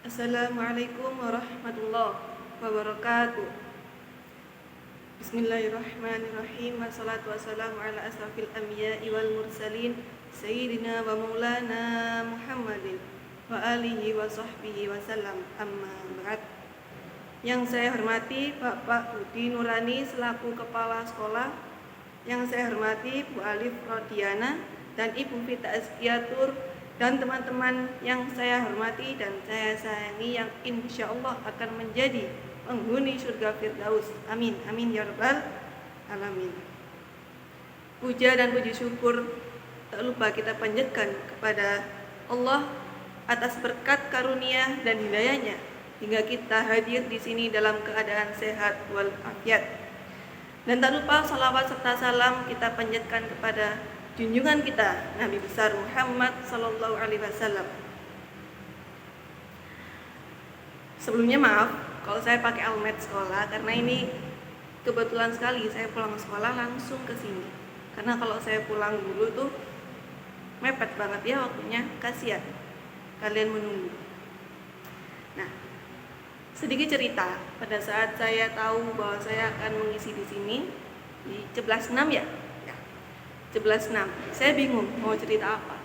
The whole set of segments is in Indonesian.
Assalamualaikum warahmatullahi wabarakatuh. Bismillahirrahmanirrahim. Wassalatu wassalamu ala asrafil anbiya'i wal mursalin Sayyidina wa maulana Muhammadin wa alihi wa sahbihi wasallam. Amma ba'd. Yang saya hormati Bapak Budi Nurani selaku Kepala Sekolah, yang saya hormati Bu Alif Rodiana dan Ibu Vita Azkiatur, dan teman-teman yang saya hormati dan saya sayangi, yang insya Allah akan menjadi penghuni surga Firdaus. Amin, amin ya rabbal alamin. Puja dan puji syukur tak lupa kita panjatkan kepada Allah atas berkat karunia dan hidayahnya hingga kita hadir di sini dalam keadaan sehat walafiat. Dan tak lupa salawat serta salam kita panjatkan kepada junjungan kita Nabi besar Muhammad sallallahu alaihi wasallam. Sebelumnya maaf kalau saya pakai almet sekolah, karena ini kebetulan sekali saya pulang sekolah langsung ke sini. Karena kalau saya pulang dulu tuh mepet banget ya waktunya, kasihan kalian menunggu. Nah, sedikit cerita pada saat saya tahu bahwa saya akan mengisi di sini di 11.6 ya. 11.6. Saya bingung mau cerita apa.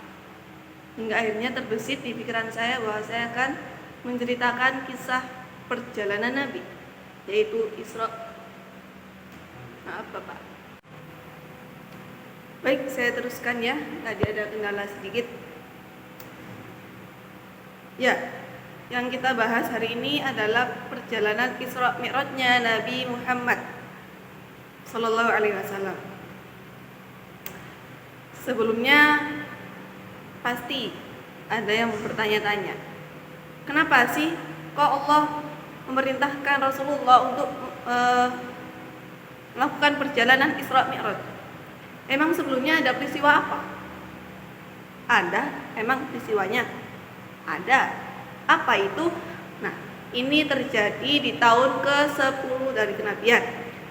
Hingga akhirnya terbesit di pikiran saya bahwa saya akan menceritakan kisah perjalanan Nabi, yaitu Isra. Maaf Bapak. Baik, saya teruskan ya. Tadi ada kendala sedikit. Ya, yang kita bahas hari ini adalah perjalanan Isra Mi'rajnya Nabi Muhammad sallallahu alaihi wasallam. Sebelumnya pasti ada yang bertanya-tanya, kenapa sih kok Allah memerintahkan Rasulullah untuk melakukan perjalanan Isra Mi'raj? Emang sebelumnya ada peristiwa apa? Ada, emang peristiwanya? Ada. Apa itu? Nah, ini terjadi di tahun ke-10 dari kenabian,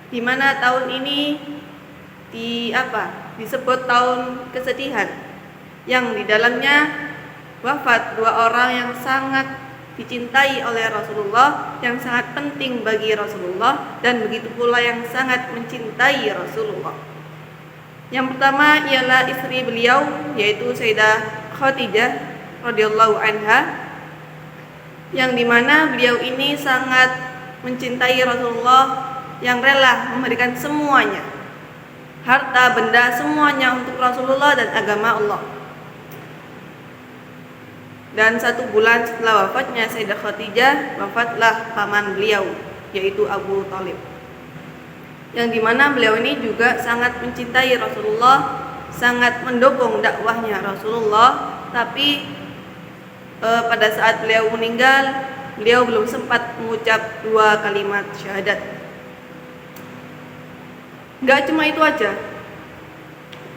di mana tahun ini disebut tahun kesedihan, yang di dalamnya wafat dua orang yang sangat dicintai oleh Rasulullah, yang sangat penting bagi Rasulullah, dan begitu pula yang sangat mencintai Rasulullah. Yang pertama ialah istri beliau, yaitu Sayyidah Khadijah radhiyallahu anha, yang dimana beliau ini sangat mencintai Rasulullah, yang rela memberikan semuanya, harta benda semuanya untuk Rasulullah dan agama Allah. Dan 1 bulan setelah wafatnya Sayyidah Khadijah, wafatlah paman beliau, yaitu Abu Thalib, yang dimana beliau ini juga sangat mencintai Rasulullah, sangat mendukung dakwahnya Rasulullah. Tapi pada saat beliau meninggal, beliau belum sempat mengucap 2 kalimat syahadat. Gak cuma itu aja.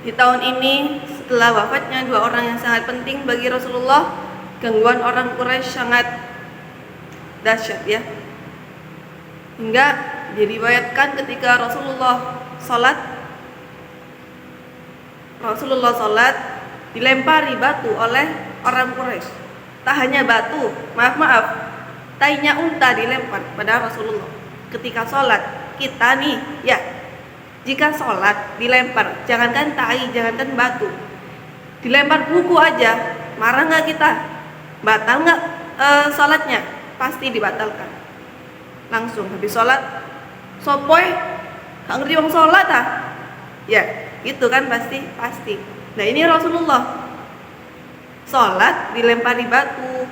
Di tahun ini setelah wafatnya 2 orang yang sangat penting bagi Rasulullah, gangguan orang Quraisy sangat dahsyat ya. Hingga diriwayatkan ketika Rasulullah sholat dilempari batu oleh orang Quraisy. Tak hanya batu, tainya unta dilempar pada Rasulullah ketika sholat. Kita nih ya, jika sholat dilempar, jangankan tai, jangankan batu, dilempar buku aja, marah nggak kita? Batal nggak sholatnya? Pasti dibatalkan. Langsung habis sholat, sopoy, nggak ngerti wong sholat ah? Ya, itu kan pasti. Nah ini Rasulullah sholat dilempari batu,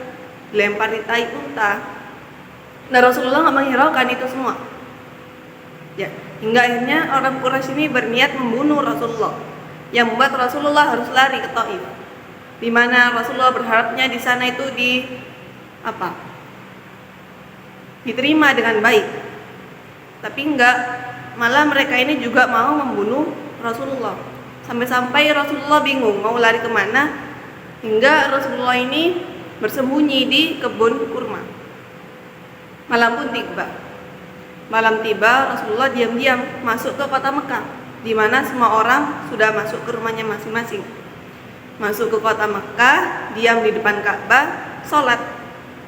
dilempari tai unta. Nah Rasulullah nggak menghiraukan itu semua. Ya, hingga akhirnya orang Quraisy ini berniat membunuh Rasulullah, yang membuat Rasulullah harus lari ke Taif, di mana Rasulullah berharapnya di sana itu diterima dengan baik. Tapi enggak, malah mereka ini juga mau membunuh Rasulullah. Sampai-sampai Rasulullah bingung mau lari kemana, hingga Rasulullah ini bersembunyi di kebun kurma. Malam tiba Rasulullah diam-diam masuk ke kota Mekah, di mana semua orang sudah masuk ke rumahnya masing-masing. Masuk ke kota Mekah, diam di depan Ka'bah, sholat.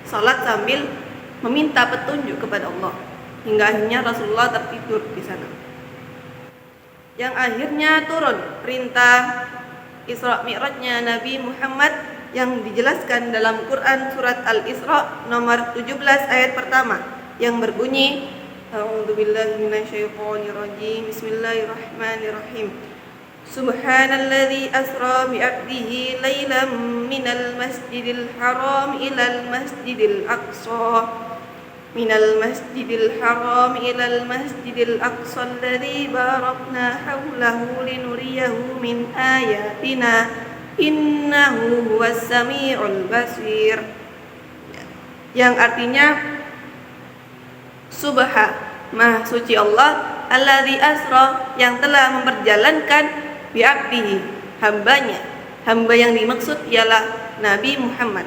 salat sambil meminta petunjuk kepada Allah. Hingga akhirnya Rasulullah tertidur di sana. Yang akhirnya turun perintah Isra Mi'rajnya Nabi Muhammad yang dijelaskan dalam Quran surat Al-Isra nomor 17 ayat pertama yang berbunyi A'udzubillahi minasyaitonirrajim. Bismillahirrahmanirrahim. Subhanalladzi asra bi 'abdihi lailan minal masjidil haram ilal masjidil aqsa ilal masjidil aqsa alladzi barakna haulahu linuriyahu min ayatina innahu huwas samiul basir. Yang artinya Maha suci Allah alladzi asra yang telah memperjalankan bi'abdihi hambanya. Hamba yang dimaksud ialah Nabi Muhammad.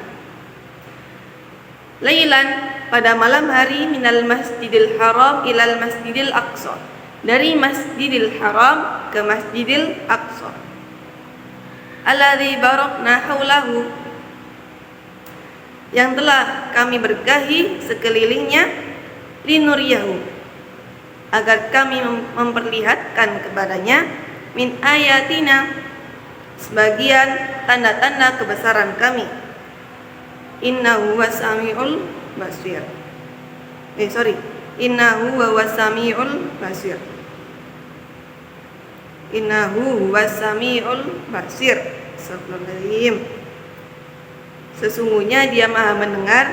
Lailan pada malam hari minal masjidil haram ilal masjidil aqsa, dari masjidil haram ke masjidil aqsa. Alladzi barakna haulahu yang telah kami berkahi sekelilingnya linuriyahu agar kami memperlihatkan kepadanya min ayatina sebagian tanda-tanda kebesaran kami. Innahu wasami'ul basir. Innahu wasami'ul basir. Innahu wasami'ul basir. Astagfirullahaladzim. Sesungguhnya Dia Maha mendengar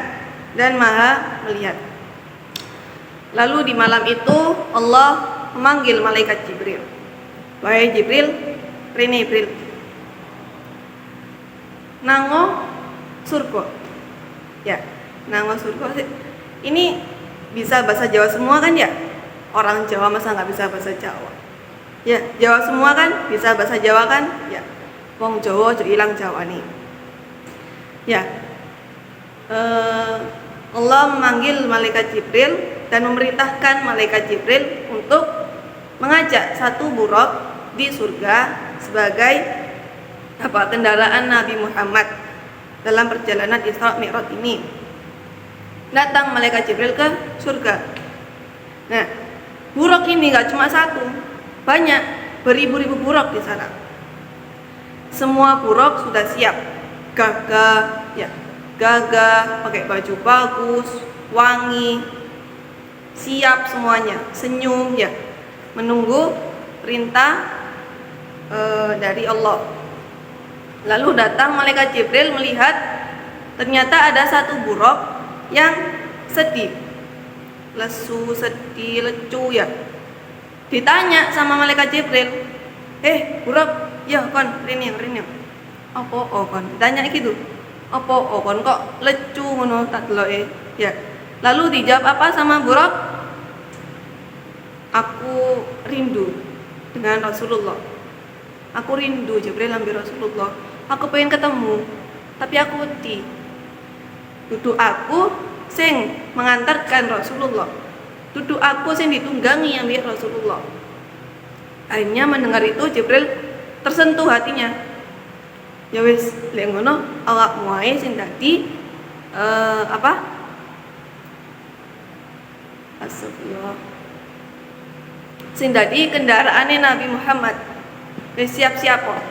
dan Maha melihat. Lalu di malam itu Allah memanggil malaikat Jibril. Wahai Jibril, rene Jibril. Nango surga. Ya, nango surga. Ini bisa bahasa Jawa semua kan ya? Orang Jawa masa nggak bisa bahasa Jawa? Ya, Jawa semua kan bisa bahasa Jawa kan? Ya, wong Jawa jadi hilang Jawa nih. Ya, Allah memanggil malaikat Jibril dan memerintahkan malaikat Jibril untuk mengajak satu buraq di surga sebagai kendaraan Nabi Muhammad dalam perjalanan Isra Mi'raj ini. Datang malaikat Jibril ke surga. Nah, buraq ini gak cuma satu, banyak, beribu-ribu buraq di sana. Semua buraq sudah siap, gagah, pakai baju bagus, wangi, siap semuanya, senyum ya, menunggu perintah dari Allah. Lalu datang malaikat Jibril melihat ternyata ada satu buraq yang sedih, lesu, sedih, lecu ya. Ditanya sama malaikat Jibril, buraq, ya kon, rinyang. Apa kon? Ditanya gitu. Apa kon kok lecu ngono tak deloke? Ya. Lalu dijawab apa sama buraq? Aku rindu dengan Rasulullah. Aku rindu Jibril ambil Rasulullah. Aku pengen ketemu, tapi aku wedi. Duduk aku sing mengantarkan Rasulullah. Duduk aku sing ditunggangi ambil Rasulullah. Akhirnya mendengar itu Jibril tersentuh hatinya. Ya wis, lek ngono awakmu ae sing dadi Astagfirullah. Sing dadi kendaraane Nabi Muhammad. Wis siap-siap kok.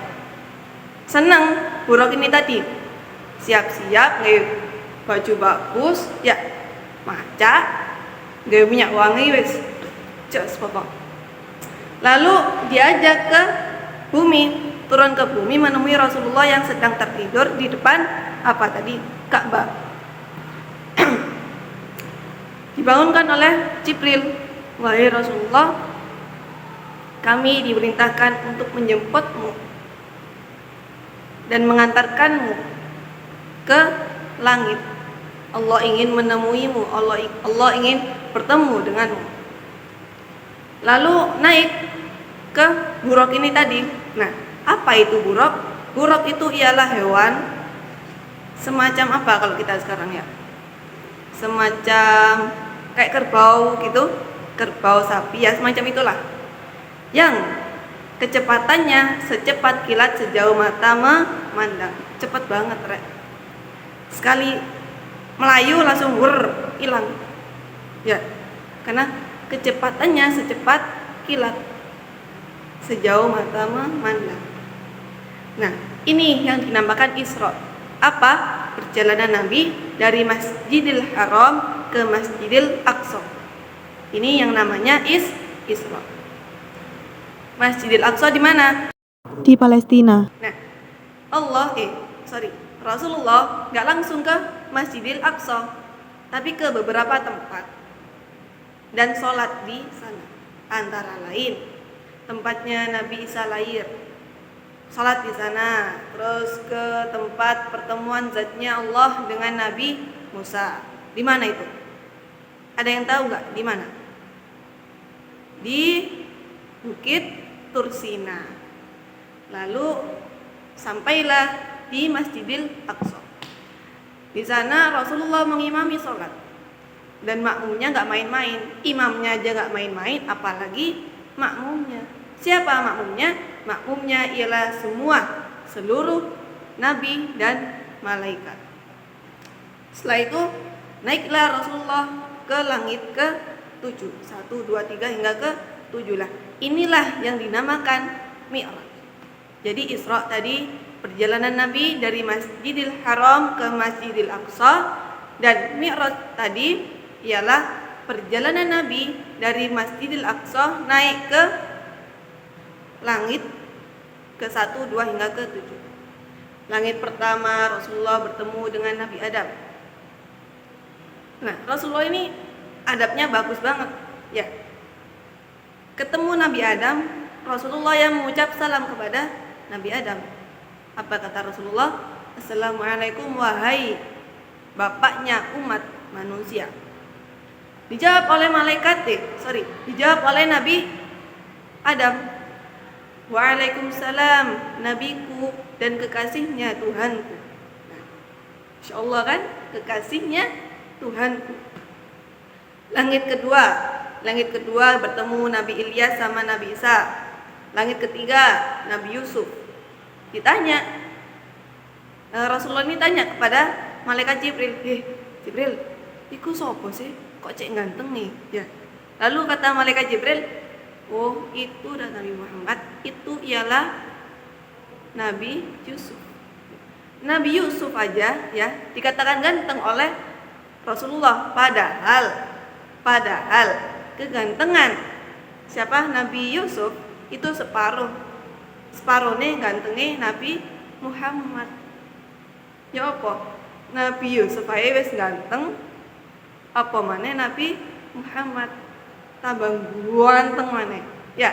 Seneng buraq ini tadi. Siap-siap nggawe baju bagus, ya. Maca, nggawe minyak wangi wis. Jos pokok. Lalu diajak ke bumi, turun ke bumi menemui Rasulullah yang sedang tertidur di depan Ka'bah. Dibangunkan oleh Jibril. Wahai Rasulullah, kami diperintahkan untuk menjemputmu dan mengantarkanmu ke langit. Allah ingin menemuimu, Allah ingin bertemu denganmu. Lalu naik ke buraq ini tadi. Nah, apa itu buraq? Buraq itu ialah hewan semacam apa kalau kita sekarang ya? Semacam kayak kerbau gitu, kerbau sapi ya, semacam itulah. Yang kecepatannya secepat kilat sejauh mata memandang. Cepat banget, Rek. Sekali melayu langsung hilang. Ya, karena kecepatannya secepat kilat, sejauh mata memandang. Nah, ini yang dinamakan Isra. Apa? Perjalanan Nabi dari Masjidil Haram ke Masjidil Aqsa. Ini yang namanya Isra. Masjidil Aqsa di mana? Di Palestina. Nah, Rasulullah nggak langsung ke Masjidil Aqsa, tapi ke beberapa tempat dan sholat di sana. Antara lain tempatnya Nabi Isa lahir, sholat di sana. Terus ke tempat pertemuan zatnya Allah dengan Nabi Musa. Di mana itu? Ada yang tahu nggak? Di mana? Di Bukit Tursina. Lalu sampailah di Masjidil Aqsa. Di sana Rasulullah mengimami sholat, dan makmumnya nggak main-main. Imamnya aja nggak main-main, apalagi makmumnya. Siapa makmumnya? Makmumnya ialah seluruh nabi dan malaikat. Setelah itu naiklah Rasulullah ke langit ke-7. 1, 2, 3 hingga ke-7 lah. Inilah yang dinamakan Mi'raj. Jadi Isra tadi perjalanan Nabi dari Masjidil Haram ke Masjidil Aqsa, dan Mi'raj tadi ialah perjalanan Nabi dari Masjidil Aqsa naik ke langit ke-1, 2 hingga ke-7. Langit pertama Rasulullah bertemu dengan Nabi Adam. Nah, Rasulullah ini adabnya bagus banget, ya. Ketemu Nabi Adam, Rasulullah yang mengucap salam kepada Nabi Adam. Apa kata Rasulullah? Assalamualaikum wahai bapaknya umat manusia. Dijawab oleh dijawab oleh Nabi Adam. Waalaikumsalam, nabiku dan kekasihnya Tuhanku. Nah, Insya Allah kan, kekasihnya Tuhanku. Langit kedua bertemu Nabi Ilyas sama Nabi Isa. Langit ketiga Nabi Yusuf. Ditanya, Rasulullah ini tanya kepada malaikat Jibril, Jibril, iku sopo sih? Kok cek ganteng nih? Ya. Lalu kata malaikat Jibril, oh itu dan Nabi Muhammad, itu ialah Nabi Yusuf. Nabi Yusuf aja ya dikatakan ganteng oleh Rasulullah, padahal kegantengan siapa? Nabi Yusuf itu separuhnya gantengnya Nabi Muhammad. Ya apa? Nabi Yusuf aja wis ganteng, apa maneh Nabi Muhammad tambah ganteng maneh. Ya.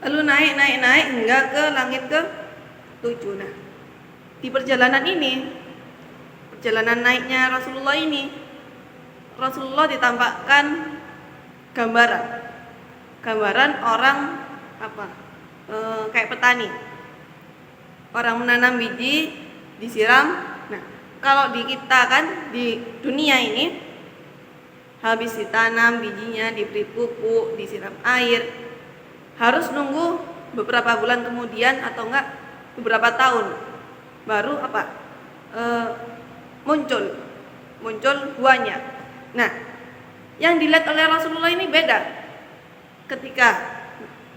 Lalu naik hingga ke langit ke-7. Nah, di perjalanan naiknya Rasulullah ini, Rasulullah ditampakkan gambaran orang kayak petani, orang menanam biji disiram. Nah, kalau di kita kan di dunia ini habis ditanam bijinya, diberi pupuk, disiram air, harus nunggu beberapa bulan kemudian atau enggak beberapa tahun baru muncul buahnya. Nah, yang dilihat oleh Rasulullah ini beda. Ketika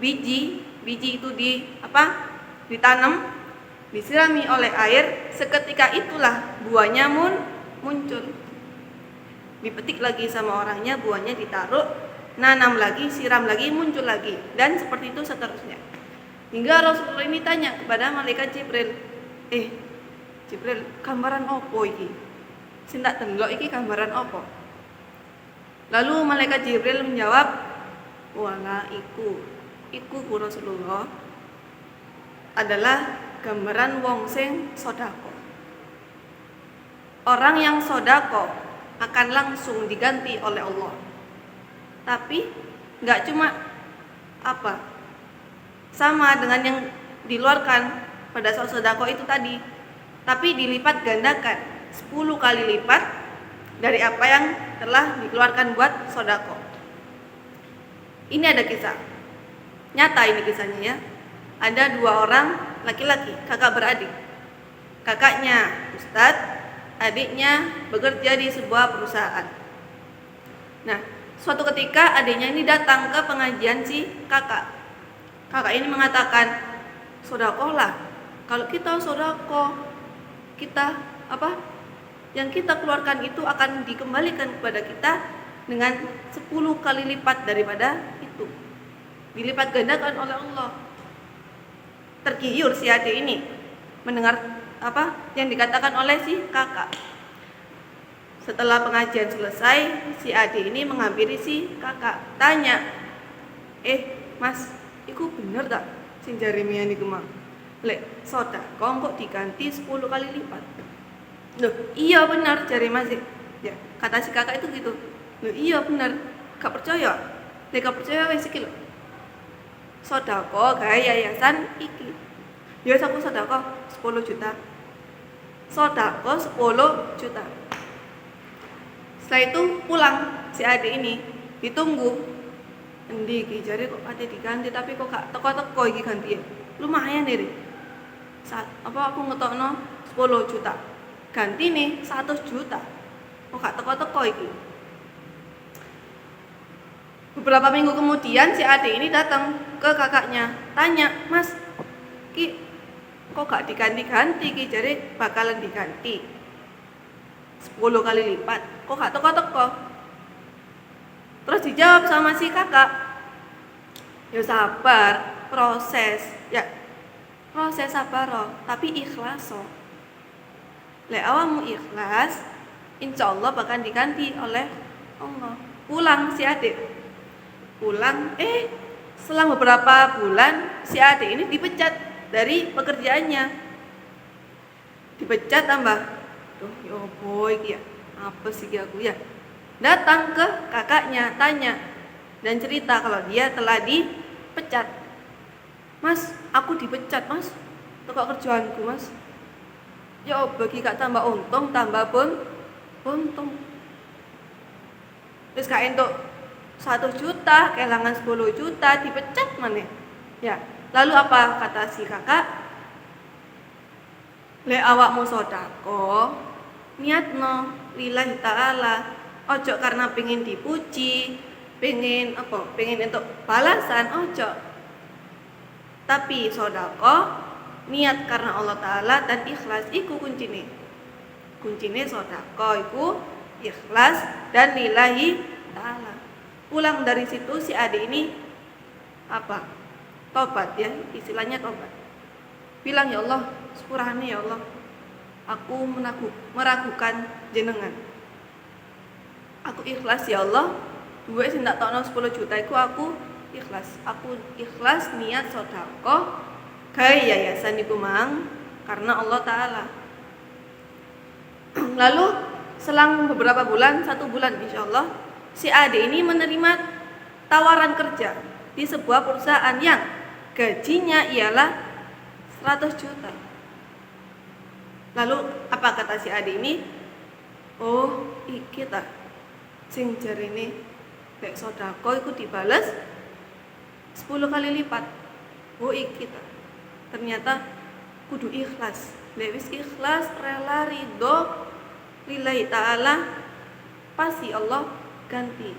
biji itu ditanam, disirami oleh air, seketika itulah buahnya muncul. Dipetik lagi sama orangnya, buahnya ditaruh, nanam lagi, siram lagi, muncul lagi, dan seperti itu seterusnya. Hingga Rasulullah ini tanya kepada malaikat Jibril, Jibril, gambaran opo iki? Sing tak delok iki gambaran opo? Lalu malaikat Jibril menjawab, wala iku ku Rasulullah adalah gambaran wong sing sodako. Orang yang sodako akan langsung diganti oleh Allah. Tapi nggak cuma sama dengan yang diluarkan pada saat sodako itu tadi, tapi dilipat gandakan 10 kali lipat dari apa yang telah dikeluarkan buat sodako. Ini ada kisah nyata, ini kisahnya ya. Ada 2 orang laki-laki, kakak beradik. Kakaknya ustadz, adiknya bekerja di sebuah perusahaan. Nah, suatu ketika adiknya ini datang ke pengajian si kakak. Kakak ini mengatakan, "Sodakoh lah. Kalau kita sodakoh, kita yang kita keluarkan itu akan dikembalikan kepada kita dengan 10 kali lipat daripada itu. Dilipat gandakan oleh Allah." Tergiur si adik ini mendengar yang dikatakan oleh si kakak. Setelah pengajian selesai, si adik ini menghampiri si kakak, tanya, "Mas, iku bener tak sing jare mian iku mang? Lek sedekah kok diganti 10 kali lipat?" "Loh, iya benar," jare Mas. Ya, kata si kakak itu gitu. "Loh, iya benar. Gak percaya? Lek gak percaya wis iki lho. Sedekah gawe yayasan iki. Ya aku sedekah 10 juta. Sedekah 10 juta." Setelah itu pulang si adik ini, ditunggu. Endi iki jare kok ate diganti tapi kok gak teko-teko iki gantian. Lumayan nih. Aku ngetokno 10 juta. Ganti nih 100 juta. Kok gak teko-teko iki. Beberapa minggu kemudian si adik ini datang ke kakaknya, tanya, "Mas, ki kok gak diganti-ganti ki jare bakalan diganti 10 kali lipat. Kok gak teko-teko?" Terus dijawab sama si kakak, "Ya sabar, proses. Ya, proses sabar tapi ikhlas Lek awakmu ikhlas, insyaallah bakal diganti oleh Allah." Pulang si adik. Selang beberapa bulan si adik ini dipecat dari pekerjaannya. Dipecat tambah. Duh, ya boy iki ya. Apa sih aku ya? Datang ke kakaknya, tanya dan cerita kalau dia telah dipecat. "Mas, aku dipecat, Mas. Teko kerjaanku, Mas." "Ya bagi gak tambah untung, tambah pun untung. Terus gak entuk 1 juta, kehilangan 10 juta, dipecat maneh." Ya, lalu apa kata si kakak? "Lek awakmu sedekah, niatno lillahi ta'ala. Ojo karena pengen dipuji, pengen entuk balasan, ojo. Tapi sedekah niat karena Allah Ta'ala dan ikhlas, iku kuncine. Kuncine sedekah iku ikhlas dan lillahi ta'ala." Pulang dari situ si adik ini tobat ya, istilahnya tobat. Bilang, "Ya Allah, sepurane ya Allah, aku meragukan jenengan. Aku ikhlas ya Allah, duwe sing tak tokno 10 juta iku aku ikhlas. Aku ikhlas niat sedekah gawe yayasan iku mang karena Allah Ta'ala." Lalu selang beberapa bulan, 1 bulan insyaallah, si adik ini menerima tawaran kerja di sebuah perusahaan yang gajinya ialah 100 juta. Lalu apa kata si adik ini? "Oh, iki ta sing jarene lek sedekah iku dibales 10 kali lipat. Oh, iki ta. Ternyata kudu ikhlas. Lek wis ikhlas, rela ridho lillahi ta'ala, pasti Allah ganti."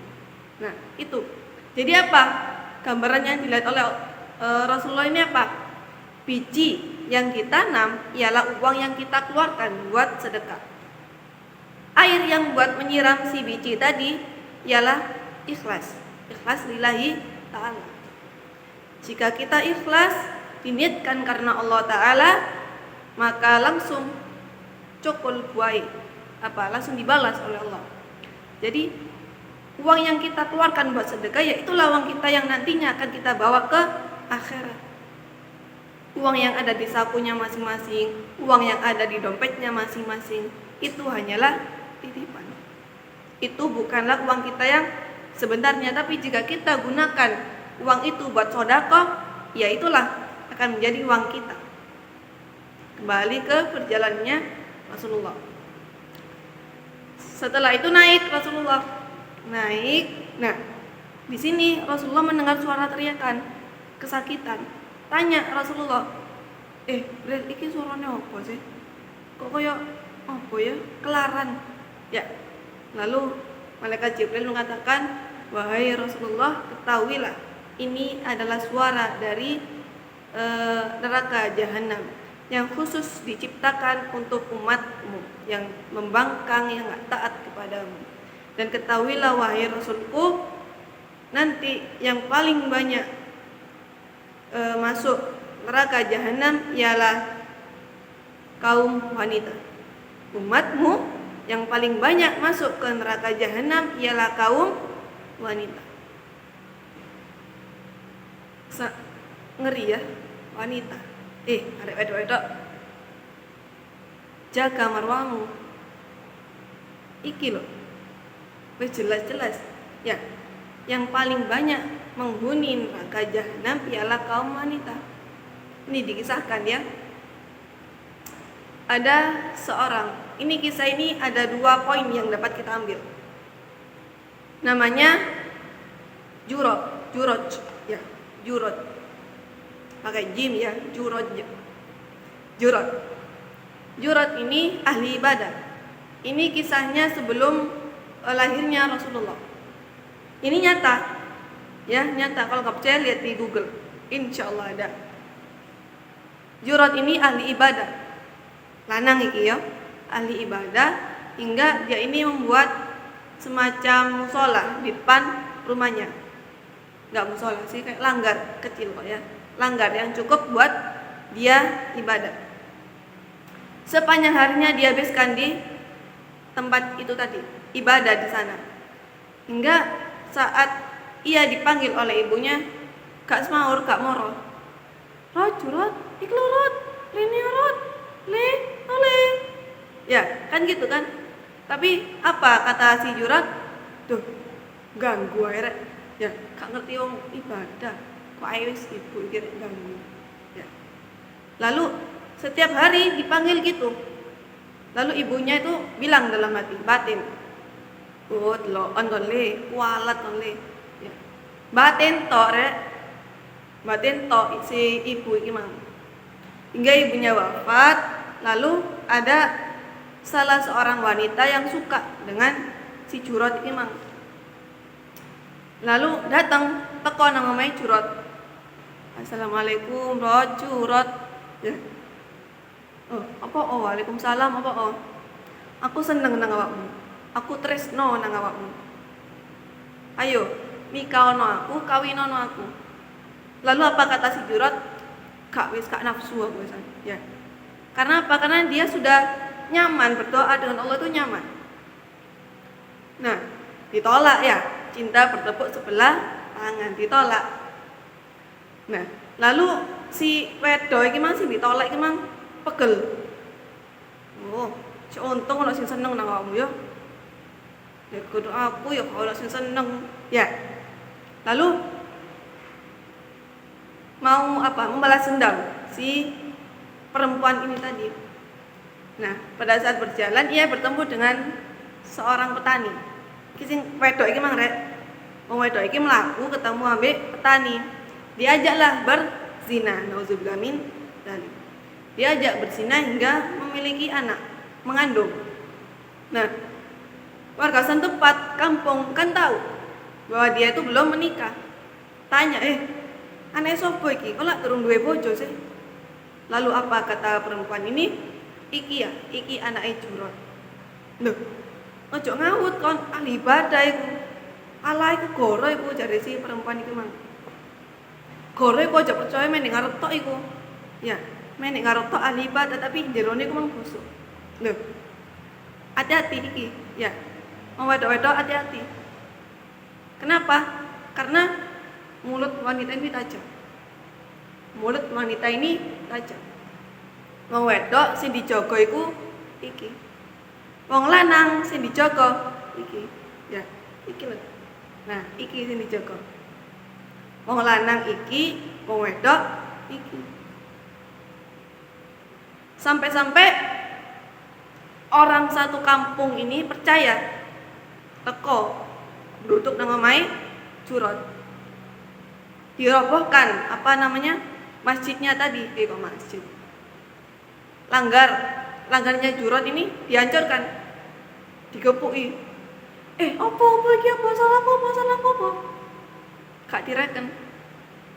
Nah, itu. Jadi apa? Gambarannya yang dilihat oleh Rasulullah ini apa? Biji yang kita tanam ialah uang yang kita keluarkan buat sedekah. Air yang buat menyiram si biji tadi ialah ikhlas. Ikhlas lillahi ta'ala. Jika kita ikhlas, diniatkan karena Allah Ta'ala, maka langsung cukul buai. Langsung dibalas oleh Allah. Jadi uang yang kita keluarkan buat sedekah, yaitulah uang kita yang nantinya akan kita bawa ke akhirat. Uang yang ada di sakunya masing-masing, uang yang ada di dompetnya masing-masing, itu hanyalah titipan. Itu bukanlah uang kita yang sebenarnya, tapi jika kita gunakan uang itu buat sedekah, ya itulah akan menjadi uang kita. Kembali ke perjalanannya Rasulullah. Setelah itu naik Rasulullah. Nah, di sini Rasulullah mendengar suara teriakan, kesakitan. Tanya Rasulullah, Bril, iki suaranya apa sih? Kok kaya apa ya? Kelaran. Ya. Lalu malaikat Jibril mengatakan, "Wahai Rasulullah, ketahuilah ini adalah suara dari neraka jahanam yang khusus diciptakan untuk umatmu yang membangkang, yang enggak taat kepadamu. Dan ketahuilah wahai Rasulku, nanti yang paling banyak masuk neraka jahanam ialah kaum wanita. Umatmu yang paling banyak masuk ke neraka jahanam ialah kaum wanita." Ngeri ya, wanita. Arek wedok-wedok, jaga marwahmu. Iki loh, wis jelas-jelas ya, yang paling banyak menghuni neraka jahanam ialah kaum wanita. Ini dikisahkan ya. Ada seorang, ini kisah ini ada 2 poin yang dapat kita ambil. Namanya Juraj ya, Juraj. Pakai jim ya, Juraj. Juraj ini ahli ibadah. Ini kisahnya sebelum lahirnya Rasulullah. Ini nyata. Ya, nyata. Kalau nggak percaya lihat di Google. Insya Allah ada. Juraj ini ahli ibadah. Lanang iki ya, ahli ibadah, hingga dia ini membuat semacam musola di depan rumahnya. Nggak musola sih, kayak langgar kecil kok ya. Langgar yang cukup buat dia ibadah. Sepanjang harinya dia habiskan di tempat itu tadi, ibadah di sana. Hingga saat ia dipanggil oleh ibunya, "Kak Semaur, Kak Moro. Rot, iklo rot, lini rot, le, ole." Ya, kan gitu kan? Tapi apa kata si Jurat? Duh, ganggu ae rek. Ya, gak ngerti wong ibadah. Kok ae wis ibu iki rek ganggu. Ya. Lalu setiap hari dipanggil gitu. Lalu ibunya itu bilang dalam hati, batin, "Oh, lo on le, kualat on le." Ya. Batin tok rek. Batin tok si ibu iki mang. Hingga ibunya wafat, lalu ada salah seorang wanita yang suka dengan si Jurot iki mang. Lalu datang teko nang omahe Jurot. "Assalamualaikum, Rot, Jurot." Ya. "Oh, apa oh, waalaikumsalam, apa oh. Aku seneng nang awakmu. Aku tresno nang awakmu. Ayo, nikahono aku, kawinono aku." Lalu apa kata si Jurot? Kak nafsu aku wisan. Ya. Karena apa? Karena dia sudah nyaman berdoa dengan Allah itu nyaman. Nah, ditolak ya. Cinta bertepuk sebelah tangan, ditolak. Nah, lalu si wedo iki mang sing ditolak iki mang pegel. Oh, si untung ana sing seneng nang awakmu ya. Ya kudu aku ya kalau sing seneng. Ya. Lalu mau apa? Membalas dendam si perempuan ini tadi. Nah, pada saat berjalan ia bertemu dengan seorang petani. Iki sing wedok iki mang rek. Wong wedok iki mlaku ketemu ambek petani. Diajaklah berzina, nauzubillah min dzalik. Diajak berzina hingga memiliki anak, mengandung. Nah, warga setempat kampung kan tahu bahwa dia itu belum menikah. Tanya, "Anak sapa iki? Kok lak durung duwe bojo sih?" Lalu apa kata perempuan ini? Iki anake Jurot. Loh, ojo ngawut kon, ahli ibadah iku. Ala iku goro iku jare si perempuan iku mang. Goro iku aja percaya men ngarep tok iku. Ya, men ngarep tok ahli ibadah tapi jerone iku mang busuk. Loh. Hati-hati iki, ya. Mau wedok-wedok hati-hati. Kenapa? Karena mulut wanita ini tajam. Mulut wanita ini tajam. Wong wedok sing dijaga iku iki. Wong lanang sing dijaga iki. Ya, iki lho. Nah, iki sing dijaga. Wong lanang iki, wong wedok iki. Sampai-sampai orang satu kampung ini percaya. Teko duduk nang omahe Jurot. Dirobohkan masjidnya tadi, kok masjid. Langgar langgannya Jurot ini dihancurkan, digepuki. Apa iki, apa salah apa? Gak direken,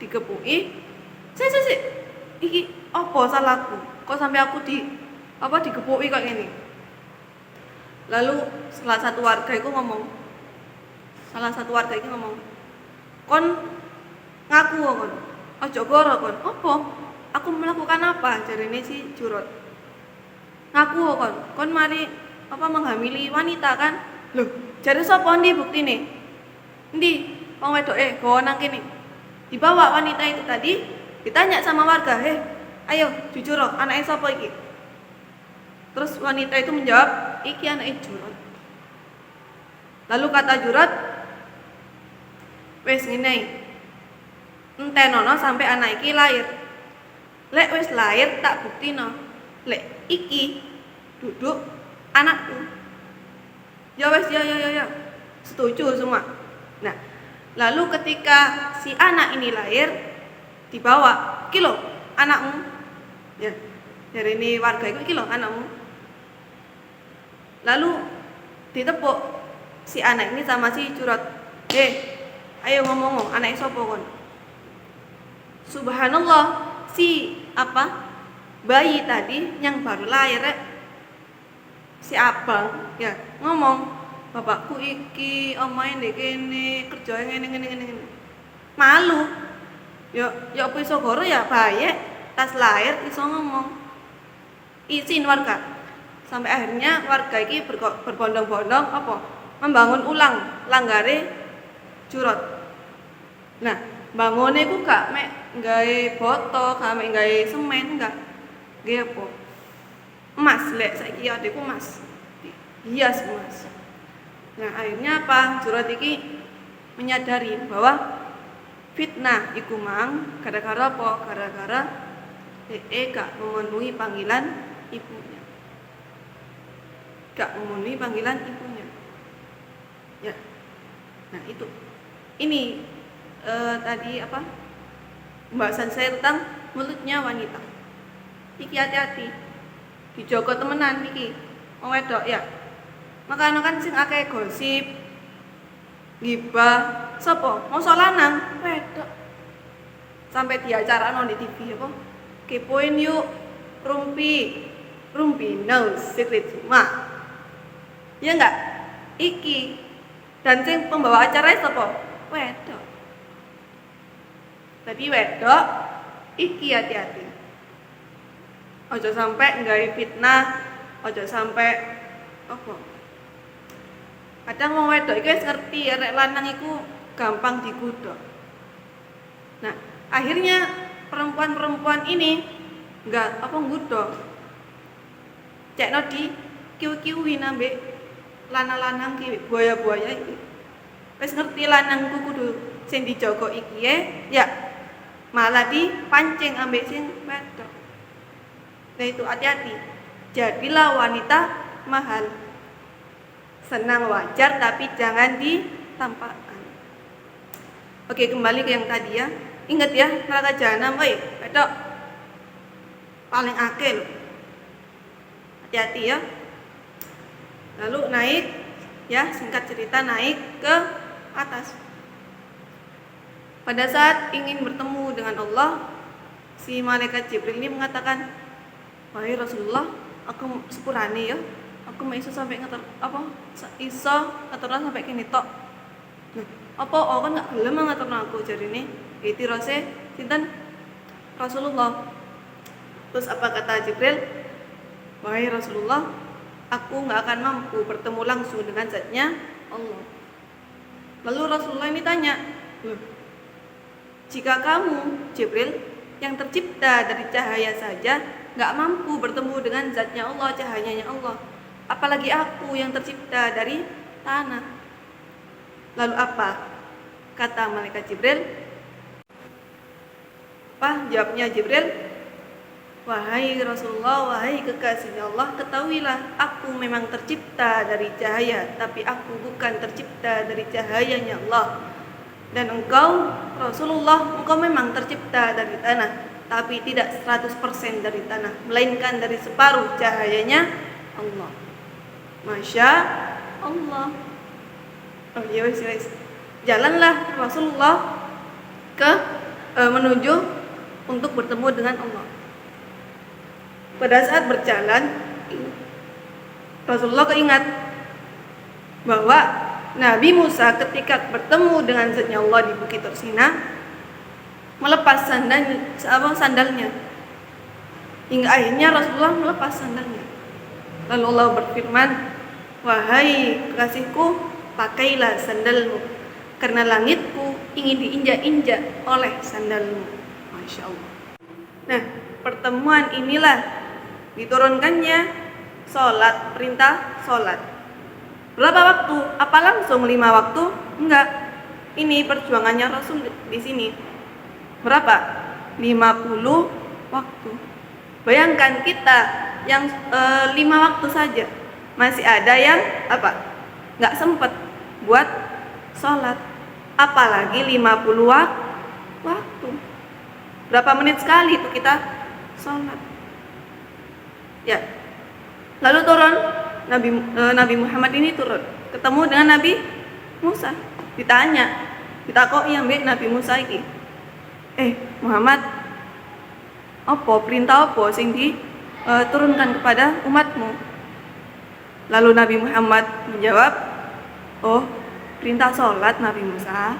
digepuki. Sik. Iki apa salahku? Kok sampai aku digepuki kok ini? Lalu salah satu warga itu ngomong, kon ngaku kon, ojo goro kon. Apa? Aku melakukan apa? Jarine si Jurot. Ngaku kon mari menghamili wanita kan? Loh, jare sapa ndi buktine? Ndi? Wong wedoke gawa nang kene. Dibawa wanita itu tadi, ditanya sama warga, ayo jujur anake sapa iki?" Terus wanita itu menjawab, "Iki anake Jurot." Lalu kata Jurot, "Wis ngene, entenono sampai anak iki lahir. Lek wis lahir tak buktino, lek iki duduk anakku." Ya wis, ya. Setuju semua. Nah, lalu ketika si anak ini lahir, dibawa, "Iki lho anakmu." Ya, dari ini warga itu, "Iki lho anakmu." Lalu ditepuk si anak ini sama si Jurot. Ayo ngomong, anake sapa kon?" Subhanallah, si bayi tadi yang baru lahir, si abang ya ngomong, "Bapakku iki omahe ndek kene, kerjae ngene." Malu. Ya apa iso goro ya bayi tas lahir iso ngomong. Izin warga. Sampai akhirnya warga iki berbondong-bondong membangun ulang langgare Jurot. Nah, bangone ku gak mek gawe boto, gak mek gawe semen, enggak. Gawe apa? Emas, lek saiki adekku emas. Hias emas. Nah, akhirnya Jurot iki menyadari bahwa fitnah iku mang gara-gara apa? Gara-gara gak memenuhi panggilan ibunya. Ya. Nah, itu. Ini tadi pembahasan saya tentang mulutnya wanita. Iki hati-hati. Dijogo temenan iki. Wong wedok ya. Makanya kan sing akeh gosip, gibah, sapa? Mosok lanang wedok. Sampai di acara di TV kepoin yuk rumpi no secret cuma. Ya enggak? Iki dan sing pembawa acara sapa? Wedok. Tadi wedok iki hati-hati. Ojo sampai nggawe fitnah, ojo sampai kadang wong wedok iki wis ngerti arek lanang iku gampang digodhog. Nah, akhirnya perempuan-perempuan ini enggak nggodhog. Cekno di kiu-kiuin ambek lanang-lanang ki buaya-buaya iki. Wis ngerti lanangku kudu sing dijogo iki ya malah dipancing ambek sing wedok. Nah, itu hati-hati. Jadilah wanita mahal. Senang wajar tapi jangan ditampakkan. Oke, kembali ke yang tadi ya. Ingat ya, neraka jahanam wedok paling akeh loh. Hati-hati ya. Lalu naik ya, singkat cerita naik ke atas. Pada saat ingin bertemu dengan Allah, si malaikat Jibril ini mengatakan, "Wahai Rasulullah, aku sepurane ya. Aku mau iso sampai ngaturna sampai kene tok." Apa kan gak gelem ngaturna aku jarine. Iki rose sinten? Rasulullah. Terus apa kata Jibril? "Wahai Rasulullah, aku gak akan mampu bertemu langsung dengan zatnya Allah." Lalu Rasulullah ini tanya, "Jika kamu, Jibril, yang tercipta dari cahaya saja gak mampu bertemu dengan zatnya Allah, cahayanya Allah, apalagi aku yang tercipta dari tanah." Lalu apa kata malaikat Jibril? Jawabnya Jibril, "Wahai Rasulullah, wahai kekasihnya Allah, ketahuilah aku memang tercipta dari cahaya, tapi aku bukan tercipta dari cahayanya Allah. Dan engkau, Rasulullah, engkau memang tercipta dari tanah, tapi tidak 100% dari tanah, melainkan dari separuh cahayanya Allah. Masya Allah. Oh iya wes. Jalanlah Rasulullah menuju untuk bertemu dengan Allah. Pada saat berjalan, Rasulullah keingat bahwa Nabi Musa ketika bertemu dengan zatnya Allah di Bukit Tursina melepas sandalnya. Hingga akhirnya Rasulullah melepas sandalnya. Lalu Allah berfirman, "Wahai kekasihku, pakailah sandalmu, karena langitku ingin diinjak-injak oleh sandalmu." Masya Allah. Nah, pertemuan inilah diturunkannya sholat, perintah sholat. Berapa waktu? Apa langsung 5 waktu? Enggak. Ini perjuangannya Rasul di sini. Berapa? 50 waktu. Bayangkan kita yang 5 waktu saja masih ada yang nggak sempat buat sholat, apalagi 50 waktu. Berapa menit sekali itu kita sholat? Ya. Lalu turun Nabi Muhammad ini turun, ketemu dengan Nabi Musa, ditakoi ambek Nabi Musa iki. Muhammad, perintah apa sing turunkan kepada umatmu? Lalu Nabi Muhammad menjawab, perintah sholat Nabi Musa.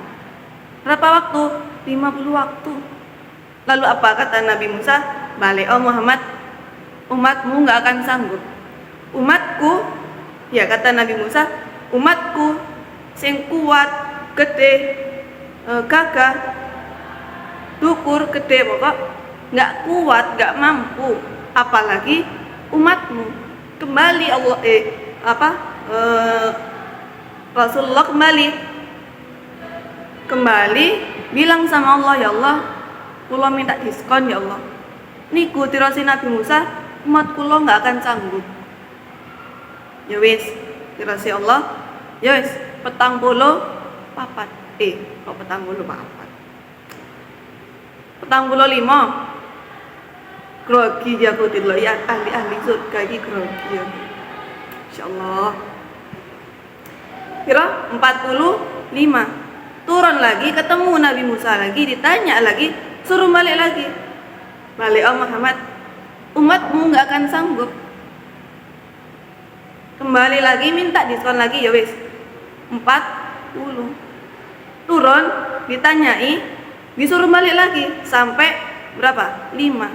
Berapa waktu? 50 waktu. Lalu apa kata Nabi Musa? Balik Muhammad, umatmu gak akan sanggup. Umatku, ya kata Nabi Musa, umatku sing kuat, gede, gagah, dukur, gede, pokok gak kuat, gak mampu, apalagi umatmu. Kembali Rasulullah kembali bilang sama Allah, ya Allah, kula minta diskon ya Allah. Niku tirasi Nabi Musa, umat kula nggak akan sanggup. Ya wis, tirasi Allah, ya wis, 40 papat. Kok 40 papat? 45. Grogi ya aku tidlo ya, ahli surga iki grogi ya. Insyaallah. Kira 45. Turun lagi, ketemu Nabi Musa lagi, ditanya lagi, suruh balik lagi. Balik Muhammad, umatmu nggak akan sanggup. Kembali lagi, minta diskon lagi, ya wis 40. Turun, ditanyai, disuruh balik lagi sampai berapa? 5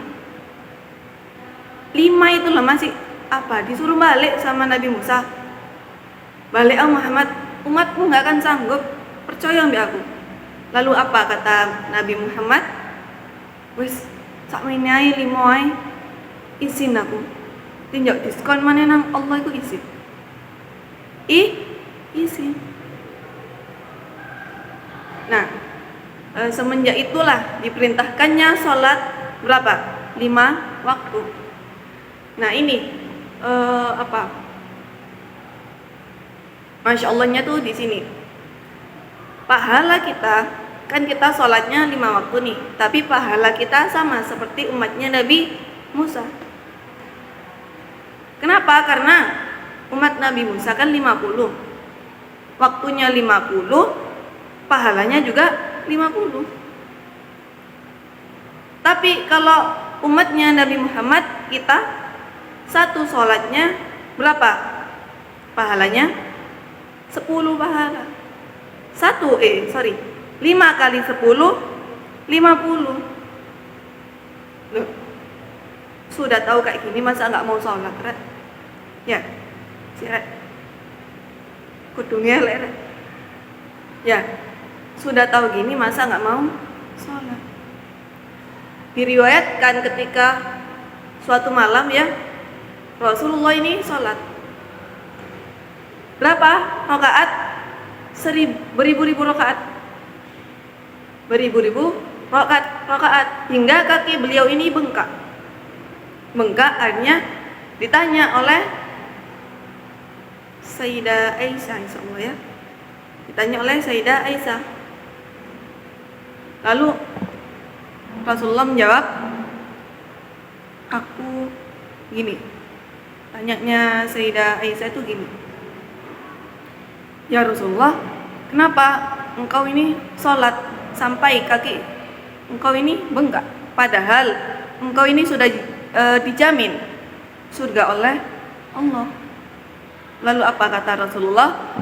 itu loh, masih disuruh balik sama Nabi Musa. Balik Muhammad, umatmu nggak akan sanggup, percaya ambil aku. Lalu apa kata Nabi Muhammad? Wis sakmene ae 5 ae isin aku. Tinjau diskon mana nang Allah itu isin. Isin. Nah, semenjak itulah diperintahkannya sholat berapa? 5 waktu. Nah ini Masya Allahnya tuh di sini. Pahala kita, kan kita sholatnya 5 waktu nih, tapi pahala kita sama seperti umatnya Nabi Musa. Kenapa? Karena umat Nabi Musa kan 50, waktunya 50, pahalanya juga 50. Tapi kalau umatnya Nabi Muhammad, kita satu sholatnya berapa pahalanya? 10 pahala. 5 kali 10, 50. Loh, sudah tahu kayak gini masa nggak mau sholat, Red? Ya, si Red, kudungnya Red. Ya, sudah tahu gini masa nggak mau sholat? Diriwayatkan ketika suatu malam ya, Rasulullah ini sholat berapa rakaat? Beribu-ribu rakaat. Beribu-ribu rakaat hingga kaki beliau ini bengkak. Akhirnya ditanya oleh Sayyidah Aisyah, insyaallah ya. Ditanya oleh Sayyidah Aisyah. Lalu Rasulullah menjawab, Aku gini, tanyanya Sayyidah Aisyah itu gini, ya Rasulullah, kenapa engkau ini sholat sampai kaki engkau ini bengkak, padahal engkau ini sudah dijamin surga oleh Allah. Lalu apa kata Rasulullah?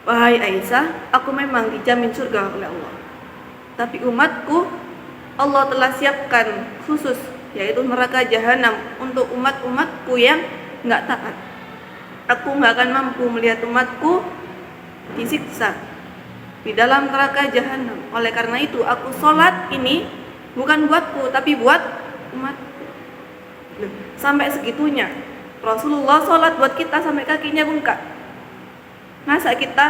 Wahai Aisyah, aku memang dijamin surga oleh Allah, tapi umatku Allah telah siapkan khusus, yaitu neraka jahanam untuk umat-umatku yang enggak taat. Aku enggak akan mampu melihat umatku disiksa di dalam neraka jahanam. Oleh karena itu aku sholat ini bukan buatku, tapi buat umatku. Sampai segitunya Rasulullah sholat buat kita sampai kakinya bengkak. Masa kita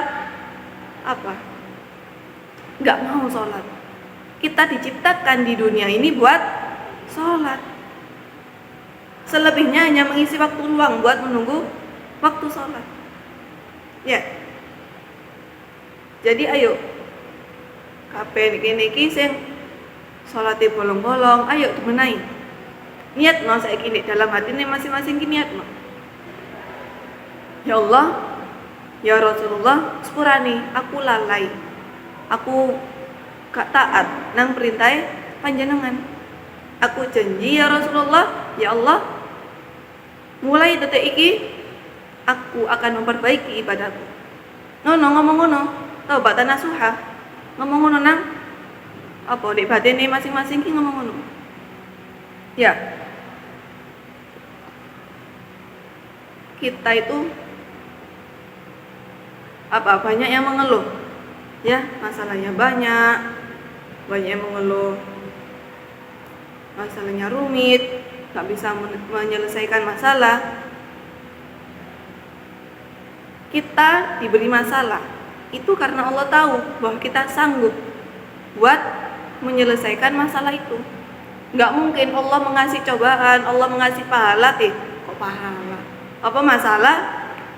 nggak mau sholat? Kita diciptakan di dunia ini buat sholat. Selebihnya hanya mengisi waktu luang buat menunggu waktu sholat. Ya. Jadi ayo, kabeh niki sing sholate bolong-bolong, ayo dibenahi. Niat no saiki dalam hati ini masing-masing niat no. Ya Allah, ya Rasulullah, sepurane aku lalai. Aku gak taat nang perintah panjenengan. Aku janji ya Rasulullah, ya Allah, mulai detik iki aku akan memperbaiki ibadahku. Ngomong ngono, taubatan nasuha. Ngomong ngono nang di batine masing-masing ki ngomong ngono. Ya. Kita itu banyak yang mengeluh. Ya, masalahnya banyak yang mengeluh. Masalahnya rumit, gak bisa menyelesaikan masalah. Kita diberi masalah itu karena Allah tahu bahwa kita sanggup buat menyelesaikan masalah itu. Gak mungkin Allah mengasih cobaan, Allah mengasih pahala, kok pahala? Apa masalah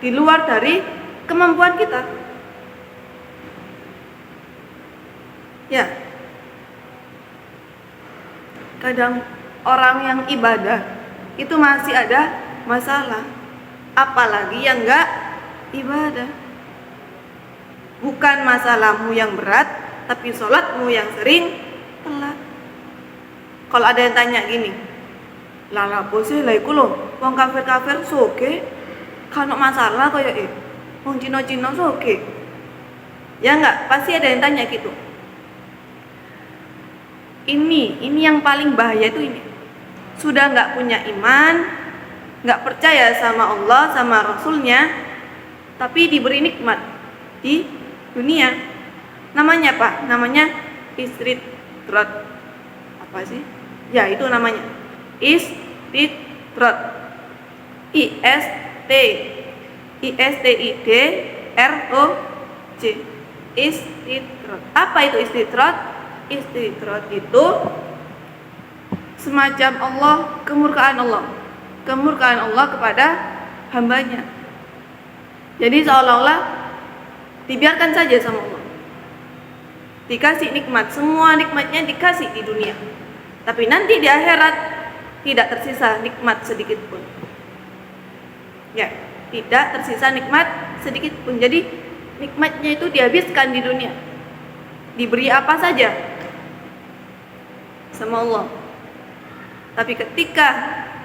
di luar dari kemampuan kita? Ya. Kadang orang yang ibadah itu masih ada masalah, apalagi yang enggak ibadah. Bukan masalahmu yang berat, tapi sholatmu yang sering telat. Kalau ada yang tanya gini, lala sih lah iku lho, wong kafir-kafir soge kan masalah kaya wong Cina-Cina soge. Ya enggak, pasti ada yang tanya gitu. Ini yang paling bahaya itu ini. Sudah enggak punya iman, enggak percaya sama Allah, sama Rasulnya, tapi diberi nikmat di dunia. Namanya apa? Namanya istidrat. Apa sih? Ya, itu namanya istidrat. ISTIDROJ. Istidrat. Apa itu istidrat? Istidrat itu semacam kemurkaan Allah kepada hambanya. Jadi seolah-olah dibiarkan saja sama Allah, dikasih nikmat, semua nikmatnya dikasih di dunia, tapi nanti di akhirat tidak tersisa nikmat sedikit pun. Ya, tidak tersisa nikmat sedikit pun. Jadi nikmatnya itu dihabiskan di dunia, diberi apa saja sama Allah. Tapi ketika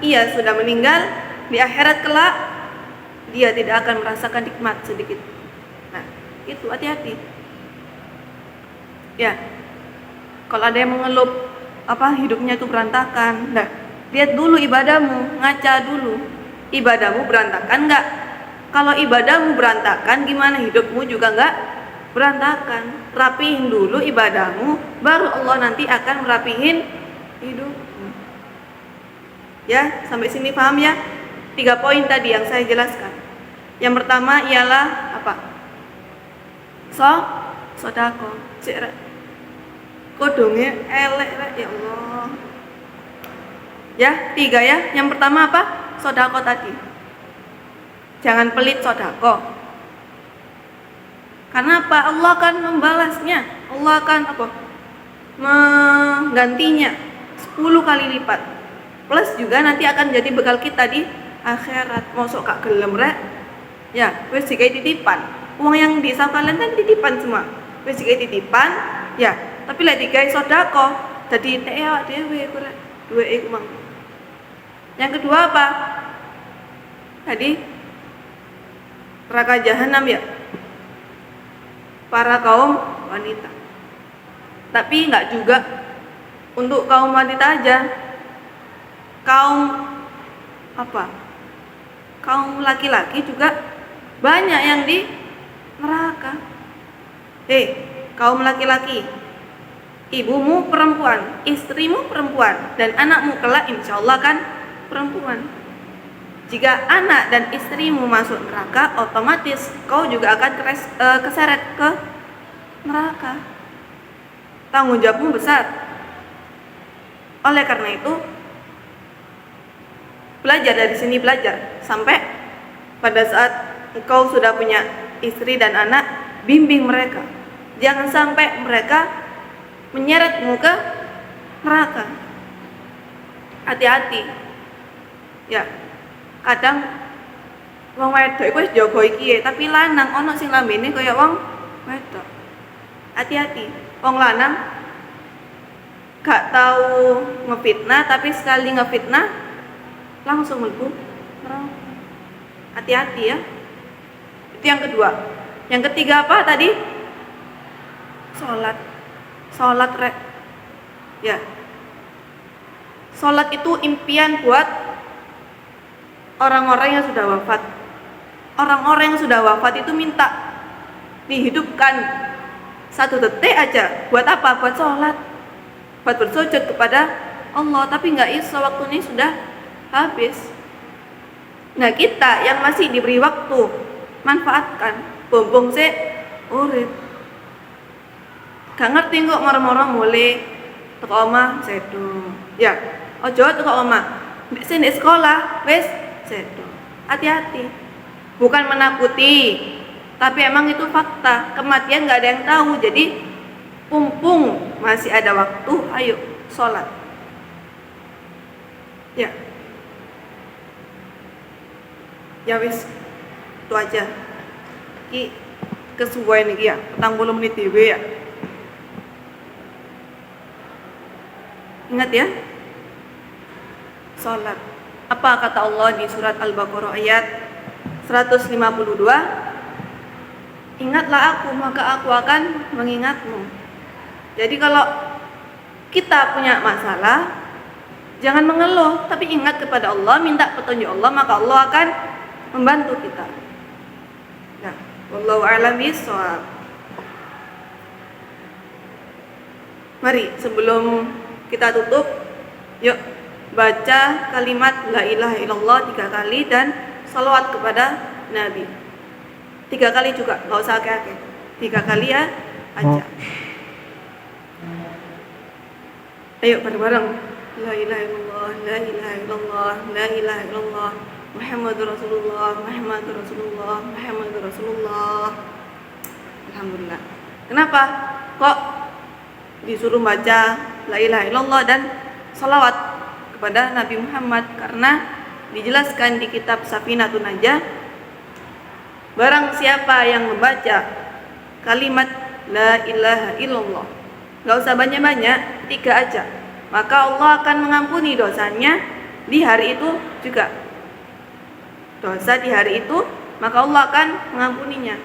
ia sudah meninggal, di akhirat kelak dia tidak akan merasakan nikmat sedikit. Nah, itu hati-hati. Ya. Kalau ada yang mengeluh hidupnya itu berantakan, nah, lihat dulu ibadahmu, ngaca dulu. Ibadahmu berantakan enggak? Kalau ibadahmu berantakan, gimana hidupmu juga enggak berantakan. Rapihin dulu ibadahmu, baru Allah nanti akan merapihin hidupmu. Ya, sampai sini paham ya? 3 poin tadi yang saya jelaskan. Yang pertama ialah apa? Sodako. Kodongnya elek ya Allah. Ya, 3 ya. Yang pertama apa? Sodako tadi. Jangan pelit sodako. Karena apa? Allah akan membalasnya. Allah akan menggantinya 10 kali lipat. plus juga nanti akan jadi bekal kita di akhirat. Mosok gak gelem rek ya wis dikai titipan. Uang yang dihisap kalian kan titipan semua, wis dikai titipan ya, tapi lek dikai sedekah dadi awak dhewe kurang duwe iku mang. Yang kedua apa? Tadi neraka jahanam ya, para kaum wanita. Tapi enggak juga untuk kaum wanita aja, kaum apa? Kaum laki-laki juga banyak yang di neraka. Kaum laki-laki, ibumu perempuan, istrimu perempuan, dan anakmu kelak insya Allah kan perempuan. Jika anak dan istrimu masuk neraka, otomatis kau juga akan keseret ke neraka. Tanggung jawabmu besar. Oleh karena itu, belajar dari sini, belajar sampai pada saat engkau sudah punya istri dan anak, bimbing mereka. Jangan sampai mereka menyeretmu ke neraka. Hati-hati. Ya, kadang wong wedok iku wis jaga iki tapi lanang ana sing lambene kaya wong wedok. Hati-hati. Wong lanang gak tahu ngefitnah, tapi sekali ngefitnah langsung mlebu neraka. Hati-hati ya. Itu yang kedua. Yang ketiga apa tadi? Sholat rek. Ya. Sholat itu impian buat orang-orang yang sudah wafat. Orang-orang yang sudah wafat itu minta dihidupkan 1 detik aja. Buat apa? Buat sholat, buat bersujud kepada Allah. Tapi nggak iso, waktunya sudah habis. Nah kita yang masih diberi waktu, manfaatkan. Bombong sih urip. Gak ngerti kok moro-moro mulai teko omah sedo. Ya, ojo teko omah. Nek sing sekolah wis sedo. Hati-hati. Bukan menakuti, tapi emang itu fakta. Kematian gak ada yang tahu. Jadi mumpung masih ada waktu, ayo sholat. Ya. Ya wis, itu aja. Ki kesuwen iki ya, 40 menit dhewe ya. Ingat ya. Salat. Apa kata Allah di surat Al-Baqarah ayat 152? Ingatlah aku, maka aku akan mengingatmu. Jadi kalau kita punya masalah, jangan mengeluh, tapi ingat kepada Allah, minta petunjuk Allah, maka Allah akan membantu kita. Nah, wallahu a'lam bishawab. Mari sebelum kita tutup, yuk baca kalimat la ilaha illallah 3 kali dan salawat kepada Nabi 3 kali juga, nggak usah akeh-akeh, 3 kali ya aja. Ayo bareng-bareng. La ilaha illallah, la ilaha illallah, la ilaha illallah, Muhammadur Rasulullah, Muhammadur Rasulullah, Muhammadur Rasulullah. Alhamdulillah. Kenapa kok disuruh baca la ilaha illallah dan salawat kepada Nabi Muhammad? Karena dijelaskan di kitab Safinatun Najah, barang siapa yang membaca kalimat la ilaha illallah, gak usah banyak-banyak, 3 aja, maka Allah akan mengampuni dosanya di hari itu juga. Dosa di hari itu, maka Allah akan mengampuninya.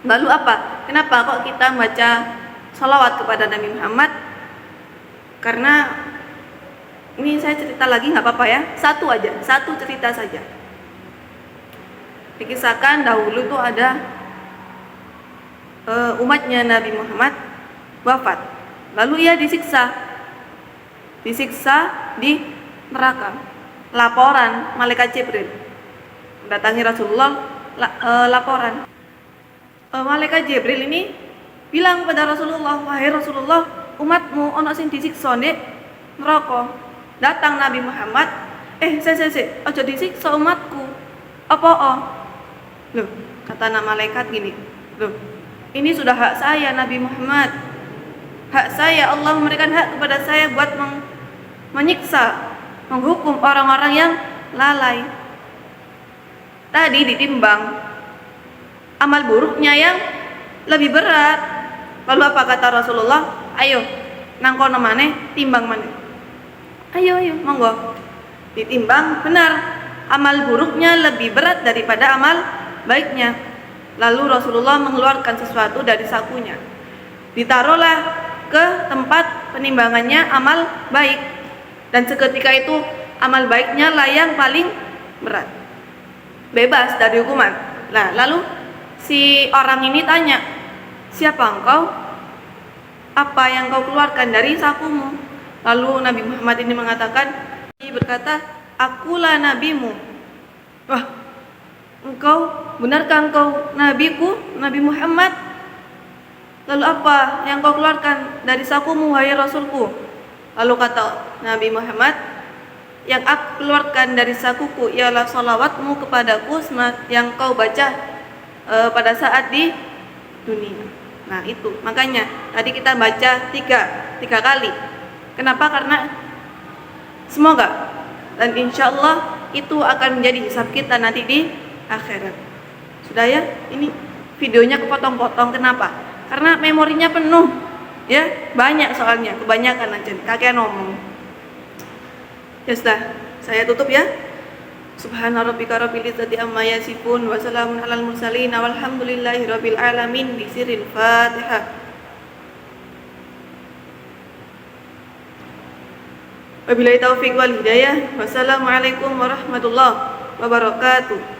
Lalu apa? Kenapa kok kita baca salawat kepada Nabi Muhammad? Karena ini saya cerita lagi, nggak apa-apa ya, 1 aja, 1 cerita saja. Dikisahkan dahulu tuh ada umatnya Nabi Muhammad wafat, lalu ia disiksa di neraka. Laporan malaikat Jibril datangi Rasulullah, laporan. Malaikat Jibril ini bilang pada Rasulullah, wahai Rasulullah, umatmu ono sing disiksa nek neraka. Datang Nabi Muhammad, ojo disiksa umatku. Apa? Loh, kata malaikat gini, loh, ini sudah hak saya Nabi Muhammad. Hak saya, Allah memberikan hak kepada saya buat menyiksa menghukum orang-orang yang lalai. Tadi ditimbang amal buruknya yang lebih berat. Lalu apa kata Rasulullah? Ayo, nangkono maneh, timbang maneh. Ayo, monggo. Ditimbang, benar. Amal buruknya lebih berat daripada amal baiknya. Lalu Rasulullah mengeluarkan sesuatu dari sakunya. Ditaruhlah ke tempat penimbangannya amal baik. Dan seketika itu amal baiknya lah yang paling berat. Bebas dari hukuman. Nah, lalu si orang ini tanya, siapa engkau? Apa yang kau keluarkan dari sakumu? Lalu Nabi Muhammad ini mengatakan, dia berkata, akulah nabimu. Wah, benarkah engkau nabiku, Nabi Muhammad? Lalu apa yang kau keluarkan dari sakumu, wahai Rasulku? Lalu kata Nabi Muhammad, yang aku keluarkan dari sakuku ialah salawatmu kepadaku yang kau baca pada saat di dunia. Nah itu, makanya tadi kita baca tiga kali. Kenapa? Karena semoga dan insya Allah itu akan menjadi hisab kita nanti di akhirat. Sudah ya, ini videonya kepotong-potong. Kenapa? Karena memorinya penuh, ya banyak soalnya, kebanyakan aja, kakek ngomong. Ya sudah, saya tutup ya. Subhana rabbika rabbil izzati amma yasifun wa salamun alal mursalin walhamdulillahi rabbil alamin bi sirril Fatihah. Wabillahi taufiq wal hidayah. Wassalamualaikum warahmatullahi wabarakatuh.